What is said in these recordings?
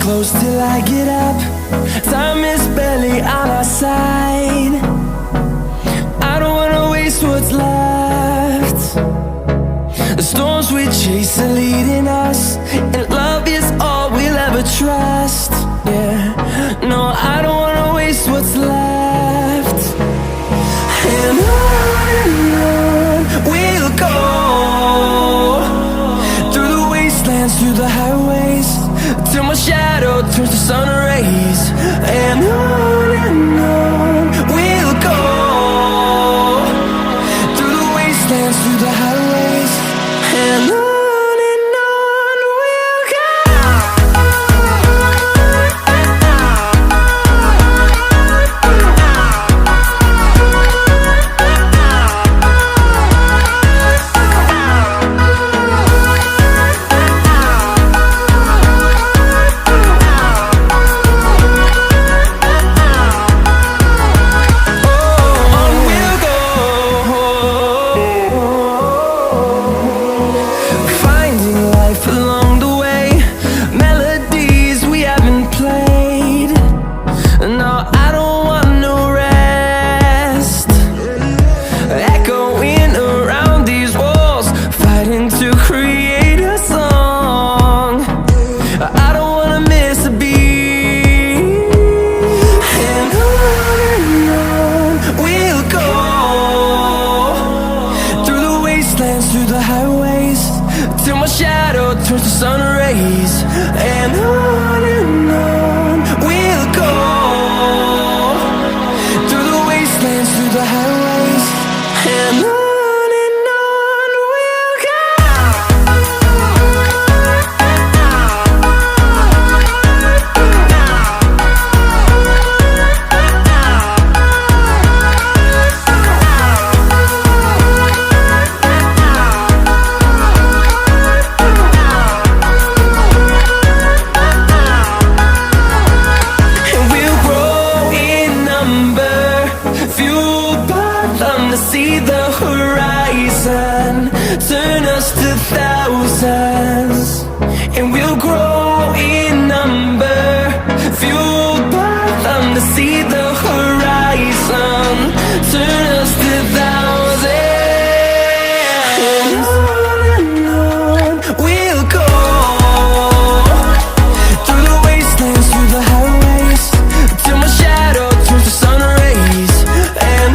close till I get up. Time is barely on our side. I don't wanna waste what's left. The storms we chase are leading us, and love is all we'll ever trust. Yeah, no, I don't wanna waste what's left. And on we'll go, through the wastelands, through the highways, till my shadow turns to sun rays. And on we'll go, through the wastelands, through the highways, and on we'll go. Through the highways, till my shadow turns to sun rays. And on we'll go, through the wastelands, through the highways, and on we'll go. See the horizon turn us to thousands, and we'll grow in number, fueled by them. To see the horizon turn us to thousands, and on we'll go, through the wastelands, through the highways, till my shadow turns to sun rays. And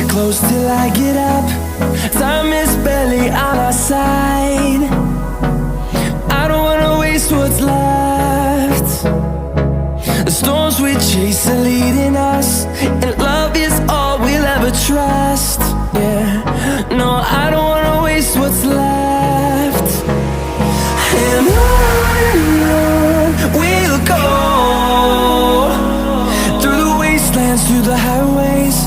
close till I get up. Time is barely on our side. I don't wanna waste what's left. The storms we chase are leading us, and love is all we'll ever trust. Yeah, no, I don't wanna waste what's left. And on we'll go, through the wastelands, through the highways,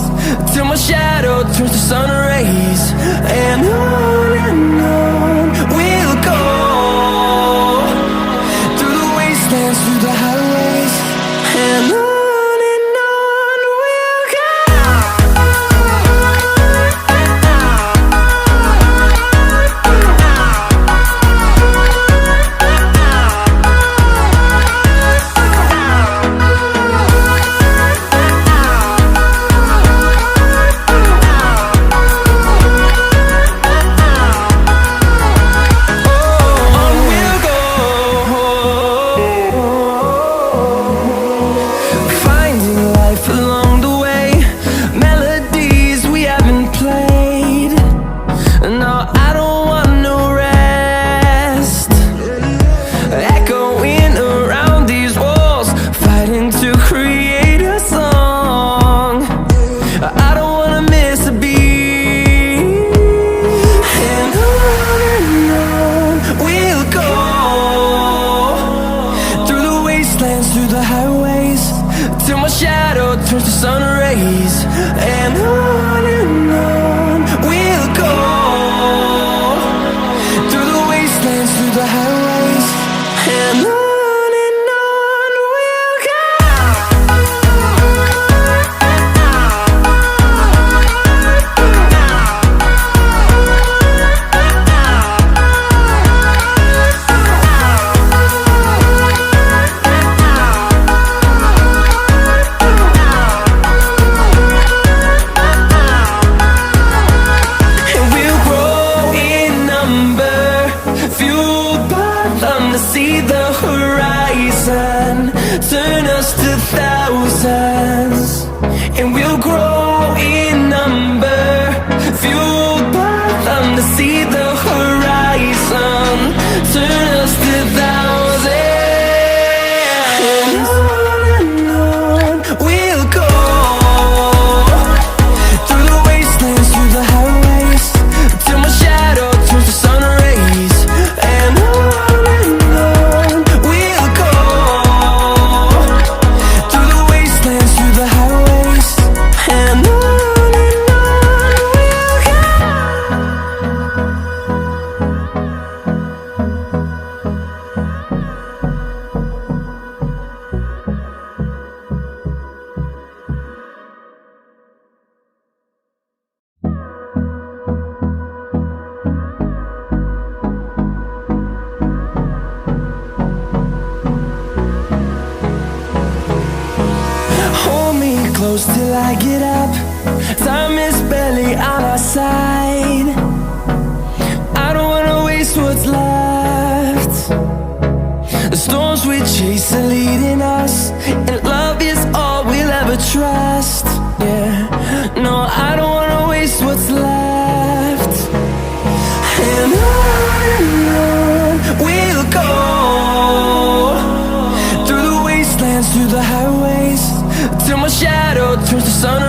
till my shadow turns to sun rays. And on we'll go, through the wastelands, through the highways, and on we'll go. till my shadow turns to sun rays. And on we'll go, through the wastelands, through the highways, and on. Turn us to thousands, and we'll grow in number, fueled by them to see the horizon. Turn us to thousands, and on we'll go, through the wastelands, through the highways, till my shadow turns to sun rays. And on we'll go, through the wastelands, through the highways, and on we'll go. Hold me close till I get up. Time is barely on our side. I don't wanna waste what's left. The storms we chase are leading us, and love is all we'll ever trust. Yeah, no, I don't wanna waste what's left. And on we'll go, through the wastelands, through the highways, till my shadow turns to sun